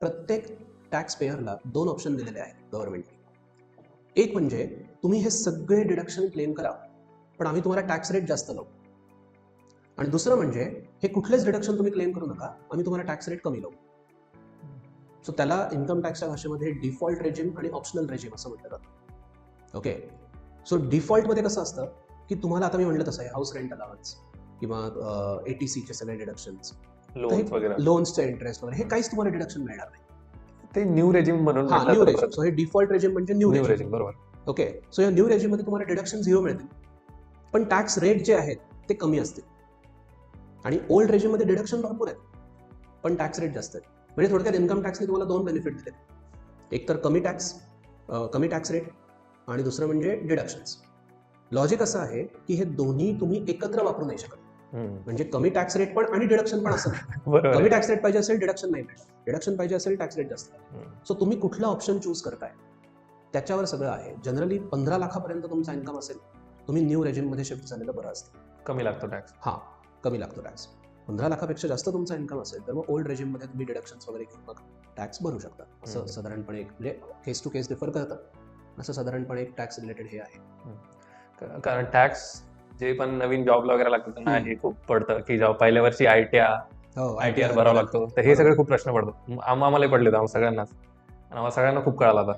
प्रत्येक tax पेअरला 2 option दिलेले आहेत गव्हर्नमेंटने. एक म्हणजे तुम्ही हे सगळे डिडक्शन क्लेम करा, पण आम्ही तुम्हाला टॅक्स रेट जास्त लावू. आणि दुसरं म्हणजे हे कुठलेच डिडक्शन तुम्ही क्लेम करू नका, आम्ही तुम्हाला टॅक्स रेट कमी लावू. सो त्याला इन्कम टॅक्सच्या भाषेमध्ये डिफॉल्ट रेजिम आणि ऑप्शनल रेजिम असं म्हटलं जातं. ओके, सो डिफॉल्टमध्ये कसं असतं की तुम्हाला आता मी म्हटलं तसं आहे हाऊस रेंट अलावन्स किंवा ATCचे सगळे डिडक्शन्स, लोन्स वगैरे लोन्सचे इंटरेस्ट वगैरे हे काहीच तुम्हाला डिडक्शन मिळणार नाही. ते न्यू रेजिम म्हणून हा, न्यू रेजिम. सो हे डिफॉल्ट रेजिम म्हणजे न्यू रेजिम. रेजिम, बरोबर. ओके, सो या न्यू रेजिममध्ये तुम्हाला डिडक्शन 0 मिळतील, पण टॅक्स रेट जे आहेत ते कमी असतील. आणि ओल्ड रेजिममध्ये डिडक्शन भरपूर आहेत, पण टॅक्स रेट जास्त आहेत. म्हणजे थोडक्यात इन्कम टॅक्सने तुम्हाला 2 बेनिफिट दिले. एक तर कमी टॅक्स रेट आणि दुसरं म्हणजे डिडक्शन्स. लॉजिक असं आहे की हे दोन्ही तुम्ही एकत्र वापरू नाही शकत. म्हणजे कमी टॅक्स रेट पण आणि डिडक्शन पण असं नाही. बरोबर. कमी टॅक्स रेट पाहिजे असेल डिडक्शन नाही मिळेल, डिडक्शन पाहिजे असेल टॅक्स रेट जास्त. सो तुम्ही कुठला ऑप्शन चूज करताय त्याच्यावर सगळं आहे. जनरली 15 लाखापर्यंत तुमचा इन्कम असेल, तुम्ही न्यू रेजिममध्ये शिफ्ट झालेलं बरं असतं. कमी लागतो टॅक्स. हां, कमी लागतो टॅक्स. 15 लाखापेक्षा जास्त तुमचा इन्कम असेल तर मग ओल्ड रेजिममध्ये तुम्ही डिडक्शन्स वगैरे घेऊन मग टॅक्स भरू शकता. असं साधारणपणे एक म्हणजे केस टू केस डिफर करतं. असं साधारणपणे एक टॅक्स रिलेटेड हे आहे. कारण टॅक्स जे पण नवीन जॉबला वगैरे लागतं त्यांना हे खूप पडतं की जेव्हा पहिल्या वर्षी ITR भरावा लागतो, तर हे सगळे खूप प्रश्न पडतो. आम्हालाही पडले, सगळ्यांनाच, आणि आम्हाला सगळ्यांना खूप कळाला आता.